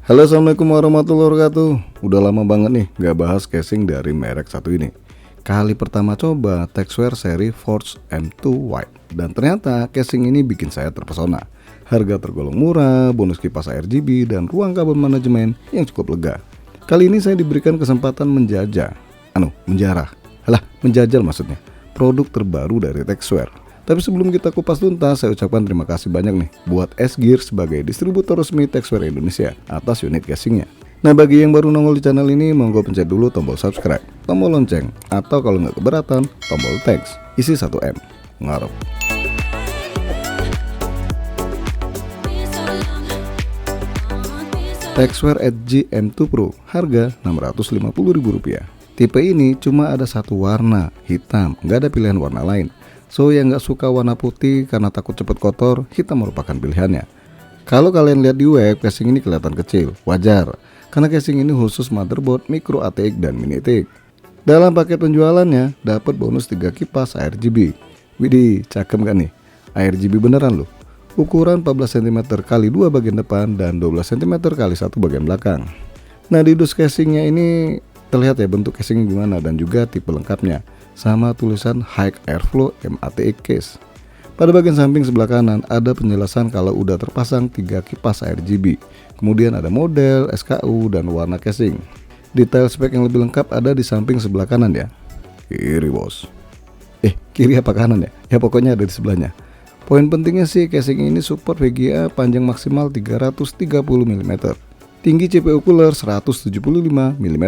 Halo, assalamualaikum warahmatullahi wabarakatuh. Udah lama banget nih gak bahas casing dari merek satu ini. Kali pertama coba Texware seri Forge M2 White, dan ternyata casing ini bikin saya terpesona. Harga tergolong murah, bonus kipas RGB, dan ruang kabel manajemen yang cukup lega. Kali ini saya diberikan kesempatan menjajal maksudnya, produk terbaru dari Texware. Tapi sebelum kita kupas tuntas, saya ucapkan terima kasih banyak nih buat S-Gear sebagai distributor resmi Texware Indonesia atas unit casingnya. Nah, bagi yang baru nongol di channel ini, monggo pencet dulu tombol subscribe, tombol lonceng, atau kalau nggak keberatan, tombol thanks, isi 1M. Ngarep. Texware Edge M2 Pro, harga Rp650.000. Tipe ini cuma ada satu warna, hitam, nggak ada pilihan warna lain. So yang nggak suka warna putih karena takut cepet kotor, hitam merupakan pilihannya. Kalau kalian lihat di web, casing ini kelihatan kecil, wajar, karena casing ini khusus motherboard micro ATX dan mini ATX. Dalam paket penjualannya dapat bonus 3 kipas RGB. Widih, cakep gak nih? RGB beneran loh. Ukuran 14 cm x 2 bagian depan dan 12 cm x 1 bagian belakang. Nah, di dus casingnya ini terlihat ya bentuk casingnya gimana dan juga tipe lengkapnya, sama tulisan High Airflow MATX case. Pada bagian samping sebelah kanan ada penjelasan kalau udah terpasang 3 kipas RGB. Kemudian ada model, SKU, dan warna casing. Detail spek yang lebih lengkap ada di samping sebelah kanan ya. Kiri bos. Kiri apa kanan ya? Ya pokoknya ada di sebelahnya. Poin pentingnya sih casing ini support VGA panjang maksimal 330 mm, tinggi CPU cooler 175 mm,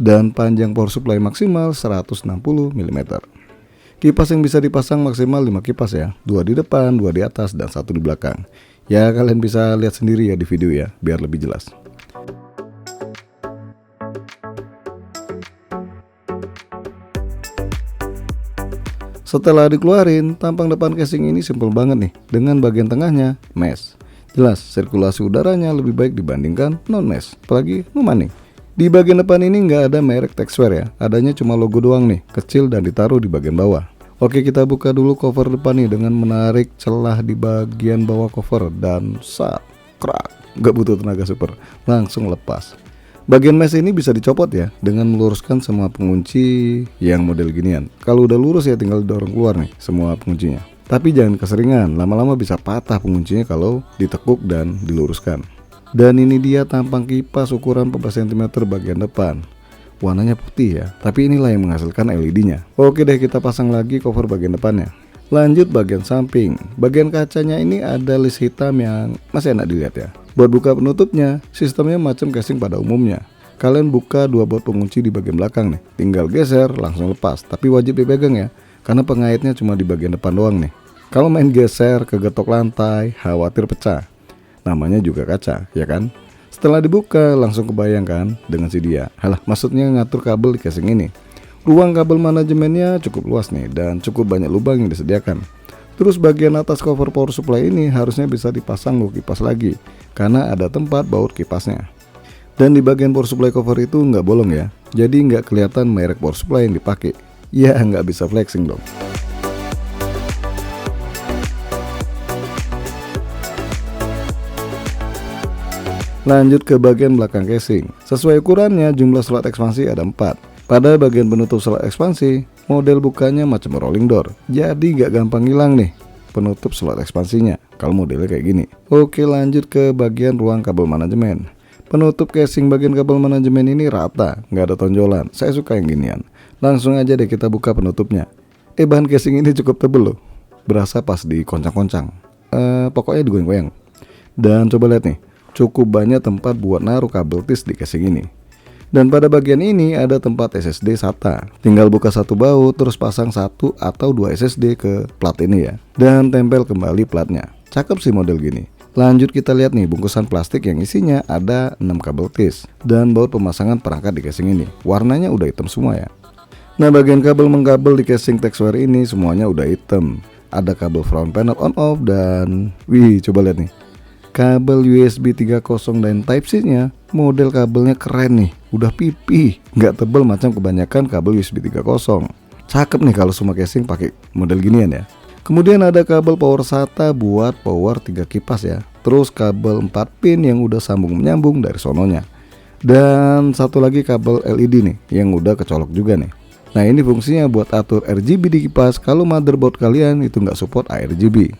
dan panjang power supply maksimal 160 mm. Kipas yang bisa dipasang maksimal 5 kipas ya, 2 di depan, 2 di atas, dan 1 di belakang. Ya kalian bisa lihat sendiri ya di video ya, biar lebih jelas. Setelah dikeluarin, tampang depan casing ini simple banget nih, dengan bagian tengahnya mesh. Jelas sirkulasi udaranya lebih baik dibandingkan non mesh, apalagi memaning. Di bagian depan ini nggak ada merek Texware ya, adanya cuma logo doang nih, kecil dan ditaruh di bagian bawah. Oke, kita buka dulu cover depan nih dengan menarik celah di bagian bawah cover dan krak, nggak butuh tenaga super, langsung lepas. Bagian mesh ini bisa dicopot ya, dengan meluruskan semua pengunci yang model ginian. Kalau udah lurus ya tinggal didorong keluar nih semua penguncinya. Tapi jangan keseringan, lama-lama bisa patah penguncinya kalau ditekuk dan diluruskan. Dan ini dia tampang kipas ukuran 14 cm bagian depan. Warnanya putih ya, tapi inilah yang menghasilkan LED-nya. Oke deh, kita pasang lagi cover bagian depannya. Lanjut bagian samping. Bagian kacanya ini ada list hitam yang masih enak dilihat ya. Buat buka penutupnya, sistemnya macam casing pada umumnya. Kalian buka 2 baut pengunci di bagian belakang nih. Tinggal geser, langsung lepas. Tapi wajib dipegang ya, karena pengaitnya cuma di bagian depan doang nih. Kalau main geser, kegetok lantai, khawatir pecah. Namanya juga kaca, ya kan? Setelah dibuka langsung kebayangkan dengan si dia. Maksudnya ngatur kabel di casing ini. Ruang kabel manajemennya cukup luas nih dan cukup banyak lubang yang disediakan. Terus bagian atas cover power supply ini harusnya bisa dipasang logo kipas lagi, karena ada tempat baut kipasnya. Dan di bagian power supply cover itu nggak bolong ya, jadi nggak kelihatan merek power supply yang dipakai. Ya nggak bisa flexing dong. Lanjut ke bagian belakang casing. Sesuai ukurannya, jumlah slot ekspansi ada 4. Pada bagian penutup slot ekspansi, model bukanya macam rolling door, jadi gak gampang hilang nih penutup slot ekspansinya kalau modelnya kayak gini. Oke, lanjut ke bagian ruang kabel manajemen. Penutup casing bagian kabel manajemen ini rata, gak ada tonjolan. Saya suka yang ginian. Langsung aja deh kita buka penutupnya. Bahan casing ini cukup tebel loh, berasa pas dikoncang-koncang. Pokoknya digoyang-goyang. Dan coba lihat nih, cukup banyak tempat buat naruh kabel tis di casing ini. Dan pada bagian ini ada tempat SSD SATA. Tinggal buka satu baut terus pasang 1 atau 2 SSD ke plat ini ya. Dan tempel kembali platnya. Cakep sih model gini. Lanjut kita lihat nih bungkusan plastik yang isinya ada 6 kabel tis dan baut pemasangan perangkat di casing ini. Warnanya udah hitam semua ya. Nah, bagian kabel mengkabel di casing Texware ini semuanya udah hitam. Ada kabel front panel on off dan coba lihat nih. Kabel USB 3.0 dan Type-C nya, model kabelnya keren nih, udah pipih, nggak tebel macam kebanyakan kabel USB 3.0. Cakep nih kalau semua casing pakai model ginian ya. Kemudian ada kabel power SATA buat power 3 kipas ya. terus kabel 4 pin yang udah sambung-menyambung dari sononya, dan satu lagi kabel LED nih yang udah kecolok juga nih. Nah ini fungsinya buat atur RGB di kipas kalau motherboard kalian itu nggak support ARGB.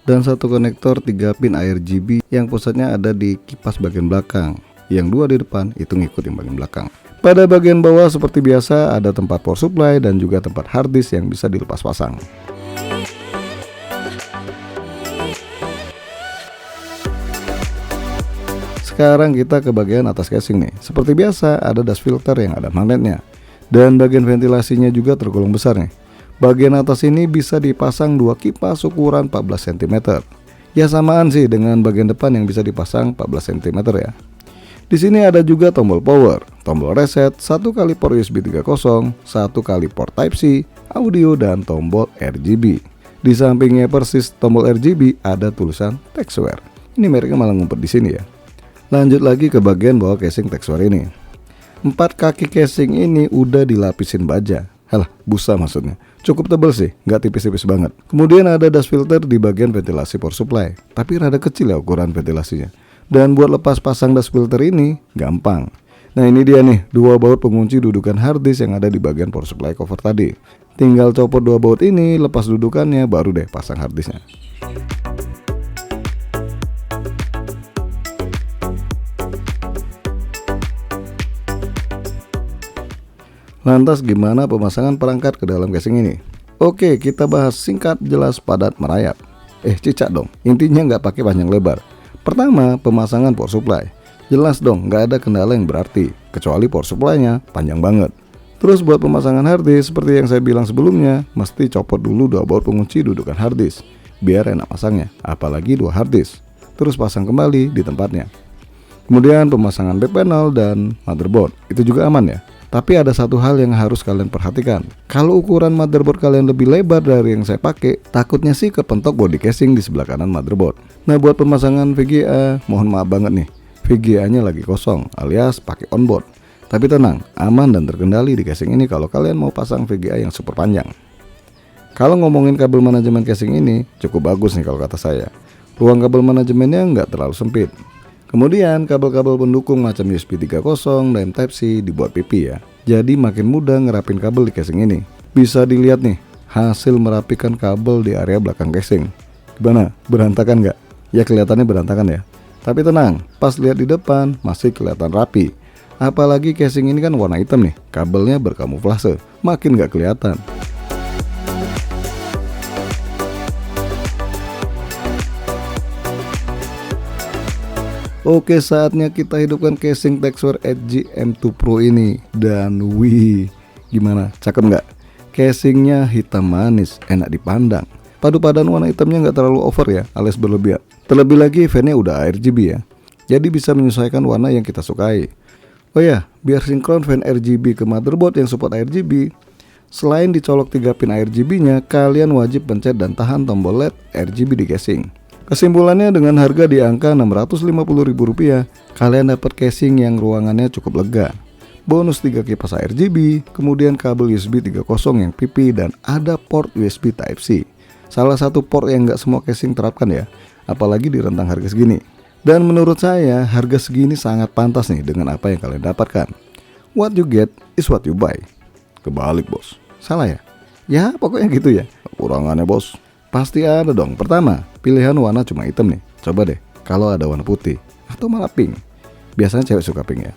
Dan satu konektor 3 pin ARGB yang pusatnya ada di kipas bagian belakang, yang 2 di depan itu ngikut yang bagian belakang. Pada bagian bawah seperti biasa ada tempat power supply dan juga tempat hard disk yang bisa dilepas pasang. Sekarang kita ke bagian atas casing nih. Seperti biasa ada dust filter yang ada magnetnya, dan bagian ventilasinya juga tergolong besar nih. Bagian atas ini bisa dipasang 2 kipas ukuran 14 cm. Ya samaan sih dengan bagian depan yang bisa dipasang 14 cm ya. Di sini ada juga tombol power, tombol reset, 1 kali port USB 3.0, 1 kali port Type-C, audio, dan tombol RGB. Di sampingnya persis tombol RGB ada tulisan Texware. Ini mereknya malah ngumpet di sini ya. Lanjut lagi ke bagian bawah casing Texware ini. 4 kaki casing ini udah dilapisin baja. Halah, busa maksudnya. Cukup tebal sih, nggak tipis-tipis banget. Kemudian ada dust filter di bagian ventilasi power supply, tapi rada kecil ya ukuran ventilasinya. Dan buat lepas pasang dust filter ini gampang. Nah ini dia nih 2 baut pengunci dudukan hard disk yang ada di bagian power supply cover tadi. Tinggal copot 2 baut ini, lepas dudukannya, baru deh pasang hard disknya. Lantas gimana pemasangan perangkat ke dalam casing ini? Oke, kita bahas singkat, jelas, padat, merayap. Cicak dong, intinya nggak pakai panjang lebar. Pertama, pemasangan power supply. Jelas dong, nggak ada kendala yang berarti, kecuali power supply-nya panjang banget. Terus buat pemasangan hard disk, seperti yang saya bilang sebelumnya, mesti copot dulu 2 baut pengunci dudukan hard disk, biar enak pasangnya, apalagi 2 hard disk. Terus pasang kembali di tempatnya. Kemudian pemasangan back panel dan motherboard, itu juga aman ya. Tapi ada satu hal yang harus kalian perhatikan. Kalau ukuran motherboard kalian lebih lebar dari yang saya pakai, takutnya sih kepentok body casing di sebelah kanan motherboard. Nah buat pemasangan VGA, mohon maaf banget nih, VGA-nya lagi kosong alias pakai onboard. Tapi tenang, aman dan terkendali di casing ini kalau kalian mau pasang VGA yang super panjang. Kalau ngomongin kabel manajemen casing ini, cukup bagus nih kalau kata saya. Ruang kabel manajemennya nggak terlalu sempit. Kemudian kabel-kabel pendukung macam USB 3.0 dan Type-C dibuat pipi ya. Jadi makin mudah ngerapin kabel di casing ini. Bisa dilihat nih hasil merapikan kabel di area belakang casing. Gimana? Berantakan nggak? Ya kelihatannya berantakan ya. Tapi tenang, pas lihat di depan masih kelihatan rapi. Apalagi casing ini kan warna hitam nih, kabelnya berkamuflase, makin nggak kelihatan. Oke, saatnya kita hidupkan casing Texware Edge M2 Pro ini. Dan wih, gimana? Cakep nggak? Casingnya hitam manis, enak dipandang. Padu padan warna hitamnya nggak terlalu over ya, alias berlebihan. Terlebih lagi fan-nya udah RGB ya, jadi bisa menyesuaikan warna yang kita sukai. Oh ya, biar sinkron fan RGB ke motherboard yang support RGB, selain dicolok 3 pin RGB-nya, kalian wajib pencet dan tahan tombol LED RGB di casing. Kesimpulannya, dengan harga di angka Rp650.000, kalian dapat casing yang ruangannya cukup lega. Bonus 3 kipas RGB, kemudian kabel USB 3.0 yang pipi, dan ada port USB Type-C. Salah satu port yang nggak semua casing terapkan ya, apalagi di rentang harga segini. Dan menurut saya, harga segini sangat pantas nih dengan apa yang kalian dapatkan. What you get is what you buy. Kebalik bos, salah ya? Ya pokoknya gitu ya, kekurangannya bos. Pasti ada dong. Pertama, pilihan warna cuma hitam nih. Coba deh kalau ada warna putih atau malah pink. Biasanya cewek suka pink ya.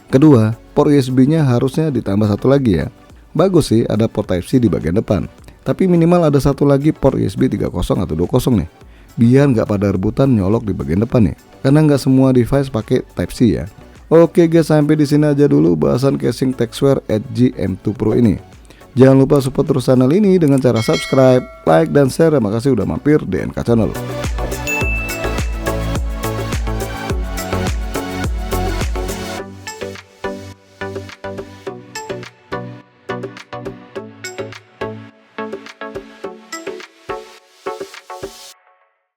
Kedua, port USB-nya harusnya ditambah satu lagi ya. Bagus sih ada port Type-C di bagian depan, tapi minimal ada satu lagi port USB 3.0 atau 2.0 nih, biar nggak pada rebutan nyolok di bagian depan nih. Karena nggak semua device pakai Type-C ya. Oke guys, sampai di sini aja dulu bahasan casing Texware Edge M2 Pro ini. Jangan lupa support terus channel ini dengan cara subscribe, like, dan share. Terima kasih udah mampir di NK Channel.